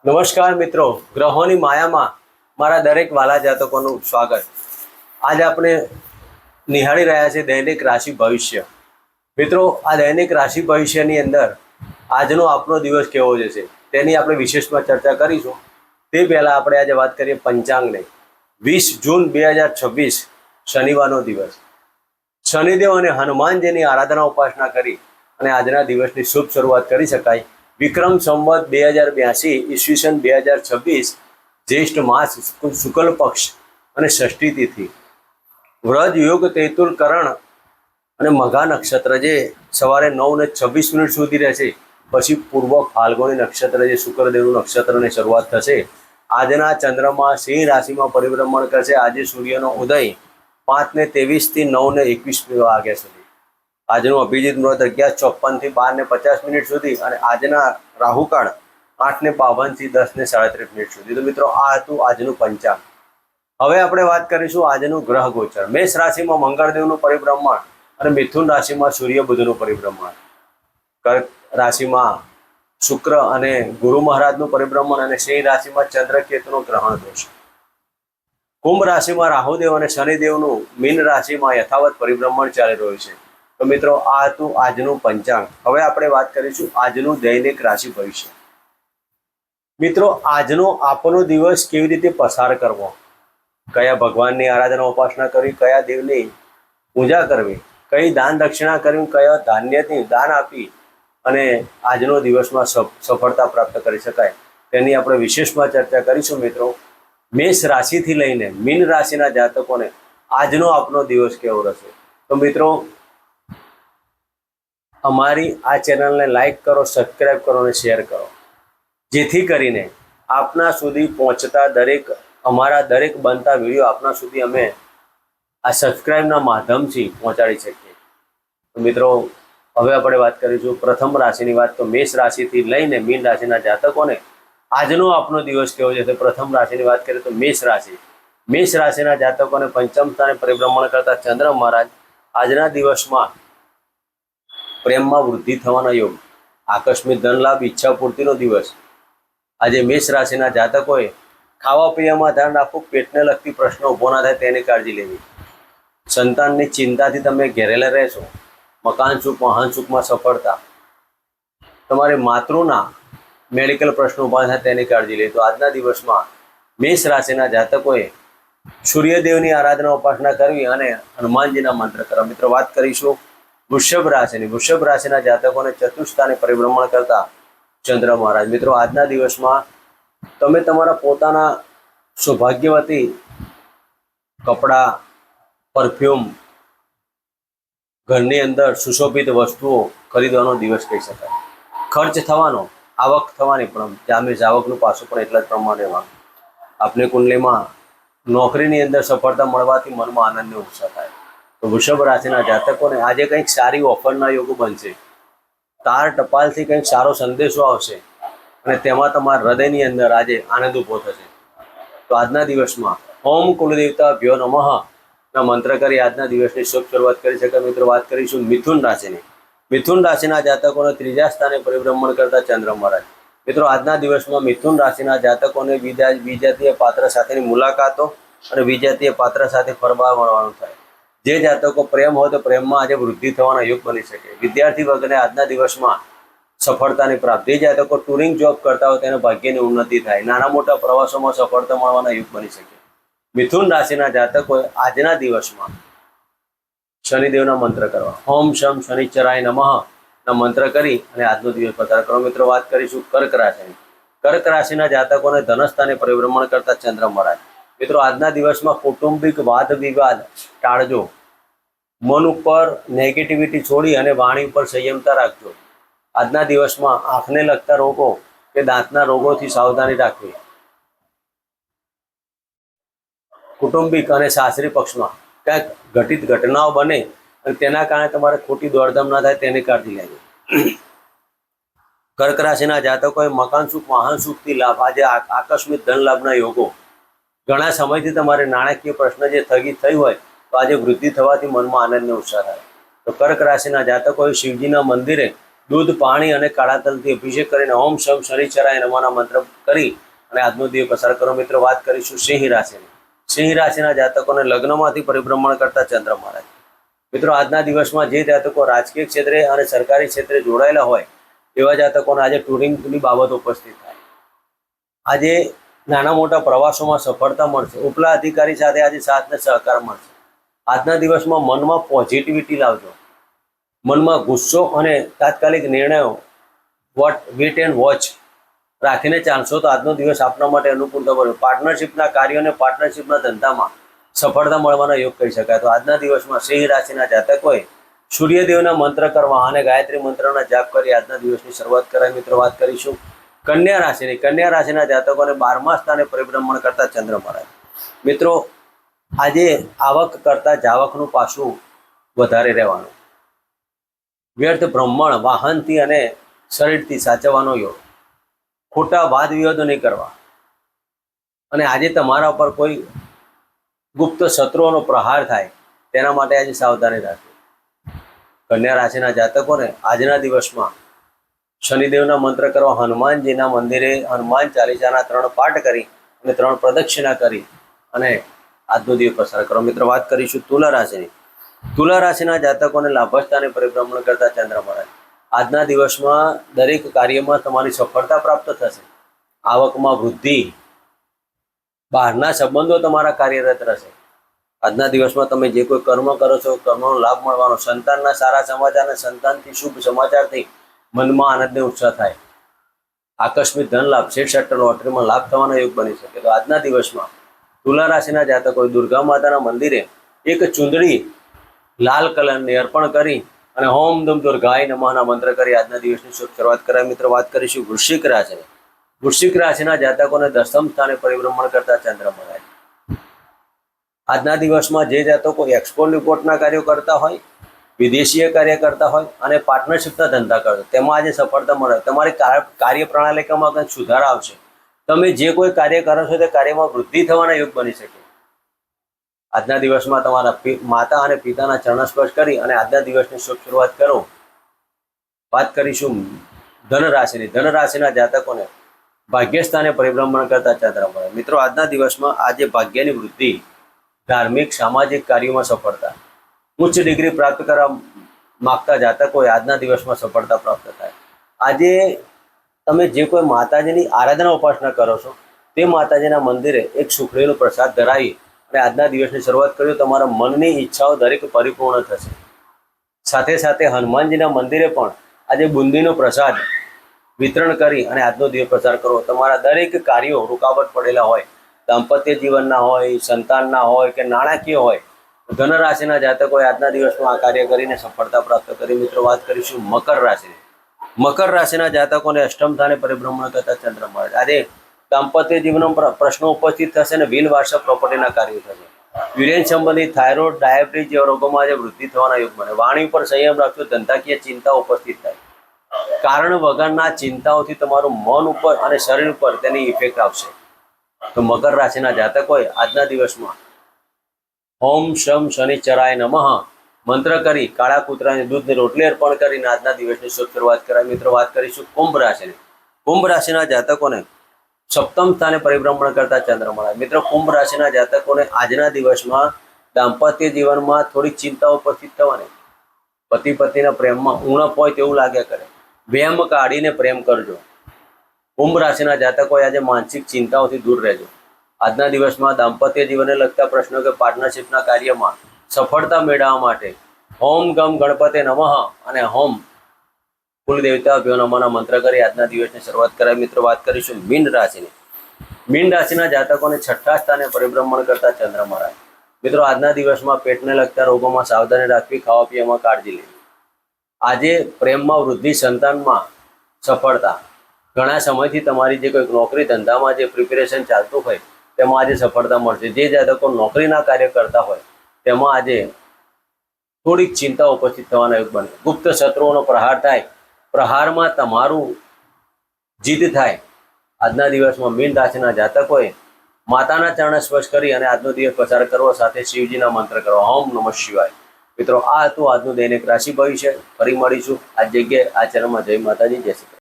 નમસ્કાર મિત્રો, ગ્રહોની માયામાં મારા દરેક વાલા જાતકોનું સ્વાગત. આજે આપણે નિહાળી રહ્યા છીએ દૈનિક રાશિ ભવિષ્ય. મિત્રો, આ દૈનિક રાશિ ભવિષ્યની અંદર આજનો આપનો દિવસ કેવો જશે તેની આપણે વિશેષમાં ચર્ચા કરીશું. તે પહેલાં આપણે આજે વાત કરીએ પંચાંગની. 20 જૂન 2026 શનિવારનો દિવસ. શનિદેવ અને હનુમાનજીની આરાધના ઉપાસના કરી અને આજના દિવસની શુભ શરૂઆત કરી શકાય. વિક્રમ સંવત 2082 ઈસવીસન 2026 જ્યેષ્ઠ માસ શુક્લ પક્ષ અને ષષ્ઠી તિથિ. વ્રજ યોગ તૈતુલ કરણ અને મઘા નક્ષત્ર જે સવારે 9:26 સુધી રહેશે. પછી પૂર્વ ફાલ્ગુની નક્ષત્ર જે શુક્રદેવનું નક્ષત્રની શરૂઆત થશે. આજના ચંદ્રમાં સિંહ રાશિમાં પરિભ્રમણ કરશે. આજે સૂર્યનો ઉદય 5:23 થી 9:21 વાગ્યા સુધી. આજનું અભિજીત મુહૂર્ત 11:54 થી 12:50 સુધી અને આજના રાહુકાળ 8:52 થી 10:37 સુધી. તો મિત્રો, આ હતું આજનું પંચાંગ. હવે આપણે વાત કરીશું આજનું ગ્રહ ગોચર. મેષ રાશિમાં મંગળદેવનું પરિભ્રમણ અને મિથુન રાશિમાં સૂર્ય બુધનું પરિભ્રમણ. કર્ક રાશિમાં શુક્ર અને ગુરુ મહારાજનું પરિભ્રમણ અને સિંહ રાશિમાં ચંદ્ર કેતુનું ગ્રહણ દોષ. કુંભ રાશિમાં રાહુદેવ અને શનિદેવનું મીન રાશિમાં યથાવત પરિભ્રમણ ચાલી રહ્યું છે. તો મિત્રો, આ હતું આજનું પંચાંગ. હવે આપણે વાત કરીશું આજનું દૈનિક રાશિ ભવિષ્ય. મિત્રો, આજનો આપનો દિવસ કેવી રીતે પસાર કરવો, કયા ભગવાનની આરાધના ઉપાસના કરવી, કયા દેવની પૂજા કરવી, કઈ દાન દક્ષિણા કરવી, કયા ધાન્યથી દાન આપી અને આજનો દિવસમાં સફળતા પ્રાપ્ત કરી શકાય તેની આપણે વિશેષમાં ચર્ચા કરીશું. મિત્રો, મેષ રાશિથી લઈને મીન રાશિના જાતકોને આજનો આપનો દિવસ કેવો રહેશે. તો મિત્રો, અમારી આ ચેનલને લાઈક કરો, સબસ્ક્રાઈબ કરો અને શેર કરો, જેથી કરીને આપના સુધી પહોંચતા અમારા દરેક બનતા વિડીયો આપના સુધી અમે આ સબસ્ક્રાઈબના માધ્યમથી પહોંચાડી શકીએ. તો મિત્રો, હવે આપણે વાત કરીશું પ્રથમ રાશિની વાત. તો મેષ રાશિથી લઈને મીન રાશિના જાતકોને આજનો આપનો દિવસ કેવો છે. પ્રથમ રાશિની વાત કરીએ તો મેષ રાશિ. મેષ રાશિના જાતકોને પંચમ સ્થાને પરિભ્રમણ કરતા ચંદ્ર મહારાજ આજના દિવસમાં પ્રેમમાં વૃદ્ધિ થવાના યોગ, આકસ્મિક ધન લાભ, ઈચ્છા પૂર્તિનો દિવસ. આજે મેષ રાશિના જાતકોએ ખાવા પીવામાં ધ્યાન રાખવું, પેટને લગતી પ્રશ્નો ઊભો ના થાય તેની કાળજી લેવી. સંતાનની ચિંતાથી તમે ઘેરેલા રહેશો. મકાન સુખ, વાહન સુખમાં સફળતા. તમારે માતૃના મેડિકલ પ્રશ્નો ઊભા થાય તેની કાળજી લેવી. તો આજના દિવસમાં મેષ રાશિના જાતકોએ સૂર્યદેવની આરાધના ઉપાસના કરવી અને હનુમાનજીના મંત્ર કરવા. મિત્રો, વાત કરીશું વૃષભ રાશિની. વૃષભ રાશિના જાતકોને ચતુર્સ્થાને પરિભ્રમણ કરતા ચંદ્ર મહારાજ. મિત્રો, આજના દિવસમાં તમે તમારા પોતાના સૌભાગ્યવતી કપડાં, પરફ્યુમ, ઘરની અંદર સુશોભિત વસ્તુઓ ખરીદવાનો દિવસ કહી શકાય. ખર્ચ થવાનો, આવક થવાની, પણ આવકનું પાછું પણ એટલા જ પ્રમાણેમાં આપની કુંડલીમાં નોકરીની અંદર સફળતા મળવાથી મનમાં આનંદનો ઉત્સાહ થાય. તો વૃષભ રાશિના જાતકોને આજે કંઈક સારી ઓફરના યોગો બનશે. તાર ટપાલથી કંઈક સારો સંદેશો આવશે અને તેમાં તમારા હૃદયની અંદર આજે આનંદ ઊભો થશે. તો આજના દિવસમાં ઓમ કુલદેવતા ભ્યો નમઃ ના મંત્ર કરી આજના દિવસની શુભ શરૂઆત કરી શકાય. મિત્રો, વાત કરીશું મિથુન રાશિની. મિથુન રાશિના જાતકોને ત્રીજા સ્થાને પરિભ્રમણ કરતા ચંદ્ર મહારાજ. મિત્રો, આજના દિવસમાં મિથુન રાશિના જાતકોને વિજાતીય પાત્ર સાથેની મુલાકાતો અને વિજાતીય પાત્ર સાથે ફરવા મળવાનું થાય. જે જાતકો પ્રેમ હોય તો પ્રેમમાં આજે વૃદ્ધિ થવાના યોગ બની શકે. વિદ્યાર્થી વર્ગને આજના દિવસમાં સફળતાની પ્રાપ્તિ. જે જાતકો ટુરિંગ જોબ કરતા હોય તેને ભાગ્યની ઉન્નતિ થાય. નાના મોટા પ્રવાસોમાં સફળતા મળવાના યોગ બની શકે. મિથુન રાશિના જાતકોએ આજના દિવસમાં શનિદેવના મંત્ર કરવા, ઓમ શમ શનિચરાય નમઃ ના મંત્ર કરી અને આજનો દિવસ પસાર કરો. મિત્રો, વાત કરીશું કર્ક રાશિની. કર્ક રાશિના જાતકોને ધનસ્થાને પરિભ્રમણ કરતા ચંદ્ર મહારાજ. મિત્રો, આજના દિવસમાં કૌટુંબિક વાદ વિવાદ ટાળજો. મન ઉપર નેગેટિવિટી છોડી અને વાણી ઉપર સંયમતા રાખજો. આજના દિવસમાં આંખને લગતા રોગો કે દાંતના રોગોથી સાવધાની રાખવી. કુટુંબિક અને સાસરી પક્ષમાં ક્યાંક ઘટિત ઘટનાઓ બને અને તેના કારણે તમારે ખોટી દોડધામ ના થાય તેની કાળજી લેવી. કર્ક રાશિના જાતકોએ મકાન સુખ, વાહન સુખથી લાભ. આજે આકસ્મિક ધન લાભના યોગો. ઘણા સમયથી તમારે નાણાકીય પ્રશ્ન જે સ્થગિત થઈ હોય તો આજે વૃદ્ધિ થવાથી મનમાં આનંદનો ઉત્સાહ થાય. તો કર્ક રાશિના જાતકોએ શિવજીના મંદિરે દૂધ, પાણી અને કાળા તલથી અભિષેક કરીને ઓમ શમ શનિચરાય નમઃના મંત્ર કરી અને આજનો દિવસ પસાર કરો. મિત્રો, વાત કરીશું સિંહ રાશિની. સિંહ રાશિના જાતકોને લગ્નમાંથી પરિભ્રમણ કરતા ચંદ્ર મહારાજ. મિત્રો, આજના દિવસમાં જે જાતકો રાજકીય ક્ષેત્રે અને સરકારી ક્ષેત્રે જોડાયેલા હોય એવા જાતકોને આજે ટુરિંગની બાબત ઉપસ્થિત થાય. આજે નાના મોટા પ્રવાસોમાં સફળતા મળશે. ઉપલા અધિકારી સાથે આજે સાથ અને સહકાર મળશે. આજના દિવસમાં મનમાં પોઝિટિવિટી લાવજો. મનમાં ગુસ્સો અને તાત્કાલિક નિર્ણયો વેટ એન્ડ વોચ રાખીને ચાલશો તો આજનો દિવસ આપના માટે અનુકૂળ બનશે. પાર્ટનરશિપના કાર્યો અને પાર્ટનરશિપના ધંધામાં સફળતા મળવાના યોગ કહી શકાય. તો આજના દિવસમાં સિંહ રાશિના જાતકોએ સૂર્યદેવના મંત્ર કરવા અને ગાયત્રી મંત્રના જાપ કરી આજના દિવસની શરૂઆત કરાય. મિત્રો, વાત કરીશું કન્યા રાશિની. કન્યા રાશિના જાતકોને 12મા સ્થાને પરિભ્રમણ કરતા ચંદ્ર મહારાજ. મિત્રો, આજે આવક કરતા જાવકનું પાછું વધારે રહેવાનું. વ્યર્થ ભ્રમણ, વાહનથી અને શરીરથી સાચવવાનો યોગ. ખોટા વાદ વિવાદો નહીં કરવા. અને આજે તમારા પર કોઈ ગુપ્ત શત્રુઓનો પ્રહાર થાય તેના માટે આજે સાવધાની રાખવી. કન્યા રાશિના જાતકોને આજના દિવસમાં શનિદેવના મંત્ર કરવા હનુમાનજીના મંદિરે હનુમાન ચાલીસાના 3 પાઠ કરી અને 3 પ્રદક્ષિણા કરી અને આજનો દિવસ પસાર કરો. મિત્રો, વાત કરીશું તુલા રાશિની. તુલા રાશિના જાતકોને લાભસ્થાને પરિભ્રમણ કરતા ચંદ્ર મહારાજ. આજના દિવસમાં દરેક કાર્યમાં તમારી સફળતા પ્રાપ્ત થશે. આવકમાં વૃદ્ધિ, બહારના સંબંધો તમારા કાર્યરત રહેશે. આજના દિવસમાં તમે જે કોઈ કર્મ કરો છો કર્મનો લાભ મળવાનો. સંતાનના સારા સમાચાર અને સંતાનથી શુભ સમાચારથી મનમાં આનંદ અને ઉત્સાહ થાય. આકસ્મિક ધન લાભ, શેર સટ્ટા લોટરીમાં લાભ થવાના યોગ બની શકે. તો આજના દિવસમાં તુલા રાશિના જાતકોએ દુર્ગા માતાના મંદિરે એક ચુંદડી લાલ કલરની અર્પણ કરી અને ઓમ દમ દુર્ગાય નમઃના મંત્ર કરી આજના દિવસની શુભ શરૂઆત કરાય. મિત્રો, વાત કરીશું વૃશ્ચિક રાશિની. વૃશ્ચિક રાશિના જાતકોને 10મ સ્થાને પરિભ્રમણ કરતા ચંદ્ર મહારાજ. આજના દિવસમાં જે જાતકો એક્સપોર્ટ રિપોર્ટના કાર્યો કરતા હોય, વિદેશીય કાર્ય કરતા હોય અને પાર્ટનરશિપના ધંધા કરતા તેમાં આજે સફળતા મળે. તમારી કાર્ય પ્રણાલિકામાં કંઈક સુધાર આવશે. તમે જે કોઈ કાર્ય કરો છો તે કાર્યમાં વૃદ્ધિ થવાના યોગ બની શકે. આજના દિવસમાં તમારા માતા અને પિતાના ચરણ સ્પર્શ કરી અને આજના દિવસની શુભ શરૂઆત કરો. વાત કરીશું ધન રાશિની. ધન રાશિના જાતકોને ભાગ્યસ્થાને પરિભ્રમણ કરતા ચંદ્ર મહારાજ. મિત્રો, આજના દિવસમાં આજે ભાગ્યની વૃદ્ધિ, ધાર્મિક સામાજિક કાર્યોમાં સફળતા, ઉચ્ચ ડિગ્રી પ્રાપ્ત કરવા માગતા જાતકોએ આજના દિવસમાં સફળતા પ્રાપ્ત થાય. આજે તમે જે કોઈ માતાજીની આરાધના ઉપાસના કરો છો તે માતાજીના મંદિરે એક સુખડીનો પ્રસાદ ધરાવી અને આજના દિવસની શરૂઆત કરી. તમારા મનની ઈચ્છાઓ દરેક પરિપૂર્ણ થશે. સાથે સાથે હનુમાનજીના મંદિરે પણ આજે બુંદીનો પ્રસાદ વિતરણ કરી અને આજનો દિવસ પસાર કરો. તમારા દરેક કાર્યો રૂકાવટ પડેલા હોય, દાંપત્ય જીવનના હોય, સંતાનના હોય કે નાણાકીય હોય, ધન રાશિના જાતકોએ આજના દિવસમાં આ કાર્ય કરીને સફળતા પ્રાપ્ત કરી. મિત્રો, વાત કરીશું મકર રાશિની. મકર રાશિના જાતકોને 8મ સ્થાને પરિભ્રમણ કરતા ચંદ્ર મહારાજ. આજે દાંપત્ય જીવનમાં પ્રશ્નો ઉપસ્થિત થશે અને બિન વારસા પ્રોપર્ટીના કાર્યો થશે. યુરિન સંબંધિત થાઇરોઇડ, ડાયાબિટીસ જેવા રોગોમાં આજે વૃદ્ધિ થવાના યોગ બને. વાણી ઉપર સંયમ રાખજો. ધંધાકીય ચિંતાઓ ઉપસ્થિત થાય. કારણ વગરના ચિંતાઓથી તમારું મન ઉપર અને શરીર ઉપર તેની ઇફેક્ટ આવશે. તો મકર રાશિના જાતકોએ આજના દિવસમાં ઓમ શમ શનિચરાય નમઃ મંત્ર કરી કાળા કૂતરાની દૂધની રોટલી અર્પણ કરીને આજના દિવસની શુભ શરૂઆત કરાય. મિત્રો, વાત કરીશું કુંભ રાશિની. કુંભ રાશિના જાતકોને 7મ સ્થાને પરિભ્રમણ કરતા ચંદ્ર મહારાજ. મિત્રો, કુંભ રાશિના જાતકોને આજના દિવસમાં દાંપત્ય જીવનમાં થોડીક ચિંતાઓ ઉપસ્થિત થવાની. પતિ પત્નીના પ્રેમમાં ઉણપ હોય તેવું લાગ્યા કરે. વહેમ કાઢીને પ્રેમ કરજો. કુંભ રાશિના જાતકોએ આજે માનસિક ચિંતાઓથી દૂર રહેજો. આજના દિવસમાં દાંપત્ય જીવનને લગતા પ્રશ્નો કે પાર્ટનરશિપના કાર્યમાં સફળતા મેળવવા માટે ઓમ ગમ ગણપતે નમઃ અને ઓમ કુલદેવતાભ્યો નમઃના મંત્ર કરી આજના દિવસની શરૂઆત કરાય. મિત્રો, વાત કરીશું મીન રાશિની. મીન રાશિના જાતકોને 6ઠા સ્થાને પરિભ્રમણ કરતા ચંદ્ર મહારાજ. મિત્રો, આજના દિવસમાં પેટને લગતા રોગોમાં સાવધાની રાખવી, ખાવા પીવામાં કાળજી લેવી. આજે પ્રેમમાં વૃદ્ધિ, સંતાનમાં સફળતા. ઘણા સમયથી તમારી જે કોઈ નોકરી ધંધામાં જે પ્રિપેરેશન ચાલતું હોય તેમાં આજે સફળતા મળશે. જે જાતકો નોકરીના કાર્ય કરતા હોય તેમાં આજે થોડીક ચિંતા ઉપસ્થિત થવાના યોગ બને. ગુપ્ત શત્રુઓનો પ્રહાર થાય, પ્રહારમાં તમારું જીત થાય. આજના દિવસમાં મીન રાશિના જાતકોએ માતાના ચરણ સ્પર્શ કરી અને આજનો દિવસ પસાર કરવો. સાથે શિવજીના મંત્ર કરવા. ઓમ નમઃ શિવાય. મિત્રો આ હતું આજનું દૈનિક રાશિ ભવિષ્ય. ફરી મળીશું આ જગ્યાએ આ ચેનલમાં. જય માતાજી, જય શ્રી કૃષ્ણ.